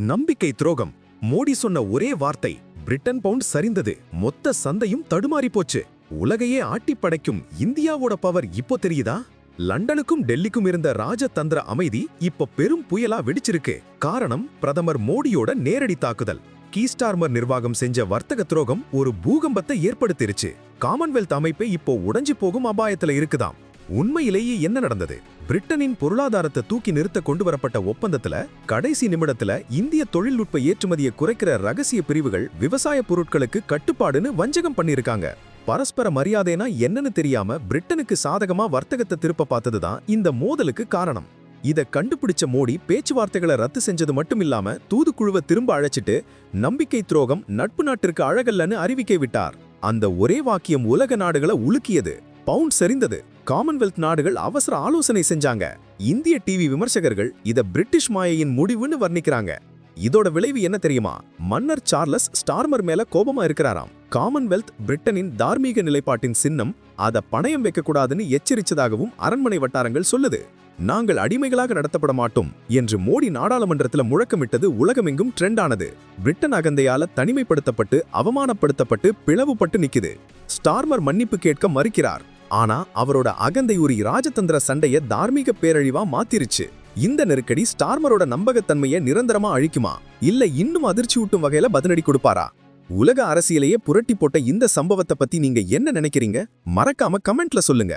நம்பிக்கை துரோகம். மோடி சொன்ன ஒரே வார்த்தை, பிரிட்டன் பவுண்ட் சரிந்தது. மொத்த சந்தையும் தடுமாறி போச்சு. உலகையே ஆட்டிப்படைக்கும் இந்தியாவோட பவர் இப்போ தெரியுதா? லண்டனுக்கும் டெல்லிக்கும் இருந்த ராஜதந்திர அமைதி இப்போ பெரும் புயலா வெடிச்சிருக்கு. காரணம் பிரதமர் மோடியோட நேரடி தாக்குதல். கீஸ்டார்மர் நிர்வாகம் செஞ்ச வர்த்தக துரோகம் ஒரு பூகம்பத்தை ஏற்படுத்திருச்சு. காமன்வெல்த் அமைப்பை இப்போ உடைஞ்சு போகும் அபாயத்துல இருக்குதாம். உண்மையிலேயே என்ன நடந்தது? பிரிட்டனின் பொருளாதாரத்தை தூக்கி நிறுத்த கொண்டு வரப்பட்ட ஒப்பந்தத்துல கடைசி நிமிடத்துல இந்திய தொழில்நுட்ப ஏற்றுமதியை குறைக்கிற ரகசிய பிரிவுகள் விவசாய பொருட்களுக்கு கட்டுப்பாடுன்னு வஞ்சகம் பண்ணிருக்காங்க. பரஸ்பர மரியாதைனா என்னன்னு தெரியாம பிரிட்டனுக்கு சாதகமா வர்த்தகத்தை திருப்ப பார்த்ததுதான் இந்த மோதலுக்கு காரணம். இத கண்டுபிடிச்ச மோடி பேச்சுவார்த்தைகளை ரத்து செஞ்சது மட்டும் இல்லாம தூதுக்குழுவை திரும்ப அழைச்சிட்டு நம்பிக்கை துரோகம் நட்பு நாட்டிற்கு அழகல்லன்னு அறிவிக்கை விட்டார். அந்த ஒரே வாக்கியம் உலக நாடுகளை உலுக்கியது. பவுண்ட் சரிந்தது. காமன்வெல்த் நாடுகள் அவசர ஆலோசனை செஞ்சாங்க. இந்திய டிவி விமர்சகர்கள் இத பிரிட்டிஷ் மாயையின் முடிவுன்னு வர்ணிக்கிறாங்க. இதோட விளைவு என்ன தெரியுமா? மன்னர் சார்லஸ் ஸ்டார்மர் மேல கோபமா இருக்கிறாராம். காமன்வெல்த் பிரிட்டனின் தார்மீக நிலைப்பாட்டின் சின்னம், அத பணயம் வைக்கக்கூடாதுன்னு எச்சரிச்சதாகவும் அரண்மனை வட்டாரங்கள் சொல்லுது. நாங்கள் அடிமைகளாக நடத்தப்பட மாட்டோம் என்று மோடி நாடாளுமன்றத்தில் முழக்கமிட்டது உலகமெங்கும் ட்ரெண்ட் ஆனது. பிரிட்டன் அகந்தையால தனிமைப்படுத்தப்பட்டு அவமானப்படுத்தப்பட்டு பிளவுபட்டு நிக்குது. ஸ்டார்மர் மன்னிப்பு கேட்க மறுக்கிறார். ஆனா அவரோட அகந்தை உரி ராஜதந்திர சண்டைய தார்மீக பேரழிவா மாத்திருச்சு. இந்த நெருக்கடி ஸ்டார்மரோட நம்பகத்தன்மையை நிரந்தரமா அழிக்குமா, இல்ல இன்னும் அதிர்ச்சி ஊட்டும் வகையில பதிலடி கொடுப்பாரா? உலக அரசியலையே புரட்டி போட்ட இந்த சம்பவத்தை பத்தி நீங்க என்ன நினைக்கிறீங்க? மறக்காம கமெண்ட்ல சொல்லுங்க.